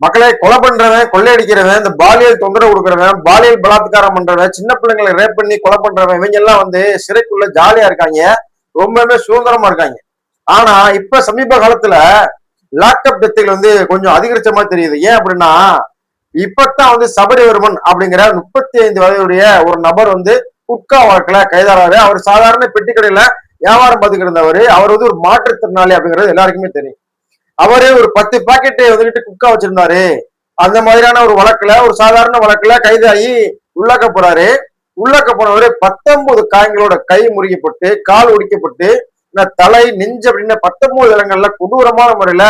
மக்களை கொலை பண்றவன், கொள்ளையடிக்கிறவன், இந்த பாலியல் தொந்தரவு கொடுக்குறவன், பாலியல் பலாத்காரம் பண்றவன், சின்ன பிள்ளைங்களை ரேப் பண்ணி கொலை பண்றவன், இவங்க எல்லாம் வந்து சிறைக்குள்ள ஜாலியா இருக்காங்க, ரொம்பவே சுதந்திரமா இருக்காங்க. ஆனா இப்ப சமீப காலத்துல லாக்அப் டெத்துகள் வந்து கொஞ்சம் அதிகரிச்ச மாதிரி தெரியுது. ஏன் அப்படின்னா இப்பத்தான் வந்து சபரிவர்மன் அப்படிங்கிற 35 வயதுடைய ஒரு நபர் வந்து குட்கா வழக்குல கைதாராரு. அவர் சாதாரண பெட்டி கடையில வியாபாரம் பார்த்துக்கிட்டு இருந்தவர். அவர் வந்து ஒரு மாற்றுத்திறனாளி அப்படிங்கிறது எல்லாருக்குமே தெரியும். அவரே ஒரு 10 பாக்கெட் வந்துட்டு குட்கா வச்சிருந்தாரு. அந்த மாதிரியான ஒரு வழக்குல, ஒரு சாதாரண வழக்குல கைதாகி உள்ளாக்க போறாரு. உள்ளாக்க போனவரு 19 காயங்களோட கை முறிக்கப்பட்டு, கால் ஒடிக்கப்பட்டு, தலை நெஞ்சு அப்படின்னு 19 இடங்கள்ல கொடூரமான முறையில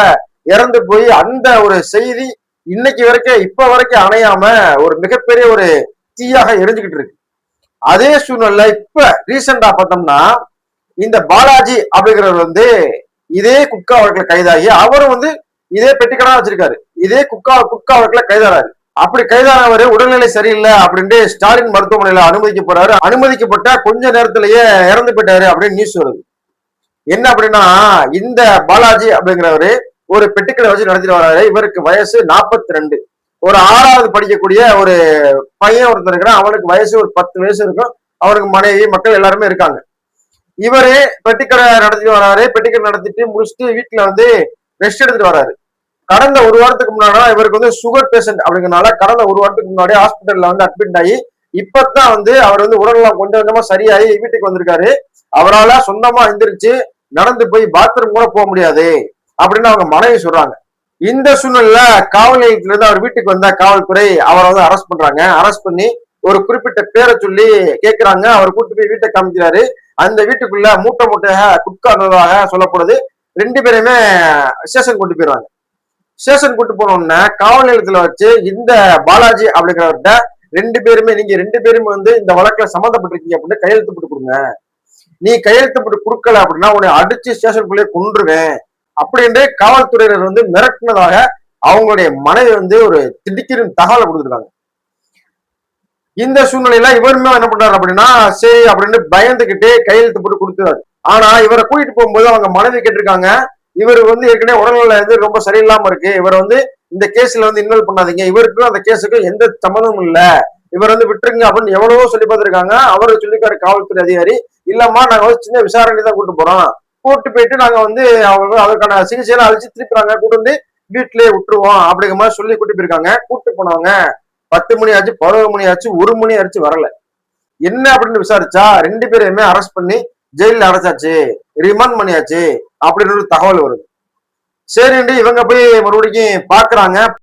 இறந்து போய் அந்த ஒரு செய்தி இன்னைக்கு வரைக்கும் இப்ப வரைக்கும் அணையாம ஒரு மிகப்பெரிய ஒரு தீயாக எரிஞ்சுக்கிட்டு இருக்கு. அதே சூழ்நிலை இப்ப ரீசெண்டா பார்த்தோம்னா இந்த பாலாஜி அப்படிங்கிறவர் வந்து இதே குட்கா வழக்குல கைதாகி அவரும் வந்து இதே பெட்டிக்கடா வச்சிருக்காரு. இதே குட்கா வழக்குல கைதாராரு. அப்படி கைதானவர் உடல்நிலை சரியில்லை அப்படின்ட்டு ஸ்டாலின் மருத்துவமனையில அனுமதிக்க போறாரு. அனுமதிக்கப்பட்ட கொஞ்ச நேரத்திலேயே இறந்து போயிட்டாரு அப்படின்னு நியூஸ் வருது. என்ன அப்படின்னா இந்த பாலாஜி அப்படிங்கிறவரு ஒரு பெட்டிக்கடை வச்சு நடத்திட்டு வர்றாரு. இவருக்கு வயசு 42. ஒரு 6வது படிக்கக்கூடிய ஒரு பையன் ஒருத்தர் இருக்கிறான். அவனுக்கு வயசு ஒரு 10 வயசு இருக்கும். அவனுக்கு மனைவி மக்கள் எல்லாருமே இருக்காங்க. இவரு பெட்டிக்கடை நடத்திட்டு வராரு. பெட்டிக்கடை நடத்திட்டு முடிச்சுட்டு வீட்டுல வந்து ரெஸ்ட் எடுத்துட்டு வராரு. கடந்த ஒரு வாரத்துக்கு முன்னாடி இவருக்கு வந்து சுகர் பேஷண்ட் அப்படிங்கிறனால கடந்த ஒரு வாரத்துக்கு முன்னாடி ஹாஸ்பிட்டல்ல வந்து அட்மிட் ஆகி இப்பதான் வந்து அவர் வந்து உடல்நலம் கொஞ்சம் கொஞ்சமா சரியாகி வீட்டுக்கு வந்திருக்காரு. அவரால் சொந்தமா எந்திரிச்சு நடந்து போய் பாத்ரூம் கூட போக முடியாது அப்படின்னு அவங்க மனைவி சொல்றாங்க. இந்த சூழ்நிலையில காவல் நிலையத்துல இருந்து அவர் வீட்டுக்கு வந்த காவல்துறை அவரை வந்து அரெஸ்ட் பண்றாங்க. அரெஸ்ட் பண்ணி ஒரு குறிப்பிட்ட பேரை சொல்லி கேட்கிறாங்க. அவர் கூட்டு போய் வீட்டை காமிக்கிறாரு. அந்த வீட்டுக்குள்ள மூட்டை மூட்டையாக குட்கா இருந்ததாக சொல்லப்படுது. 2 பேருமே ஸ்டேஷன் கூட்டு போயிடுவாங்க. ஸ்டேஷன் கூட்டு போனோம்னா காவல் நிலையத்துல வச்சு இந்த பாலாஜி அப்படிங்கிறவர்கிட்ட 2 பேருமே நீங்க 2 பேருமே வந்து இந்த வழக்குல சம்மந்தப்பட்டிருக்கீங்க அப்படின்னு கையெழுத்து போட்டு கொடுங்க. நீ கையெழுத்து போட்டு கொடுக்கல அப்படின்னா உன்னை அடிச்சு ஸ்டேஷனுக்குள்ளேயே கொன்றுவேன் அப்படின்னு காவல்துறையினர் வந்து மிரட்டினதாக அவங்களுடைய மனைவி வந்து ஒரு திடுக்கிடும் தகவலை கொடுத்துருக்காங்க. இந்த சூழ்நிலையில இவருமே என்ன பண்றாரு அப்படின்னா சரி அப்படின்னு பயந்துகிட்டு கையெழுத்து போட்டு கொடுத்துறாரு. ஆனா இவரை கூட்டிட்டு போகும்போது அவங்க மனைவி கேட்டிருக்காங்க, இவர் வந்து ஏற்கனவே உடல்நிலை வந்து ரொம்ப சரியில்லாம இருக்கு, இவர் வந்து இந்த கேஸ்ல வந்து இன்வால்வ் பண்ணாதீங்க, இவருக்கும் அந்த கேஸுக்கும் எந்த சம்மந்தமும் இல்ல, இவர் வந்து விட்டுருங்க அப்படின்னு எவ்வளவோ சொல்லி பார்த்திருக்காங்க. அவரு சொல்லிருக்காரு காவல்துறை அதிகாரி, இல்லம்மா நாங்க வந்து சின்ன விசாரணை தான் கூட்டு போறோம், கூட்டு போயிட்டு நாங்க வந்து அவங்க அதற்கான சிகிச்சையெல்லாம் அழிச்சு திருப்பி நாங்க கூட்டு வந்து வீட்டிலேயே விட்டுருவோம் அப்படிங்கிற மாதிரி சொல்லி கூட்டு போயிருக்காங்க. கூட்டு போனவங்க 10 மணி ஆச்சு, 11 மணி ஆச்சு, 1 மணி ஆச்சு வரல. என்ன அப்படின்னு விசாரிச்சா 2 பேரையுமே அரெஸ்ட் பண்ணி ஜெயில அடைச்சாச்சு, ரிமாண்ட் பண்ணியாச்சு அப்படின்னு ஒரு தகவல் வருது. சரின்ட்டு இவங்க போய் மறுபடியும் பாக்குறாங்க.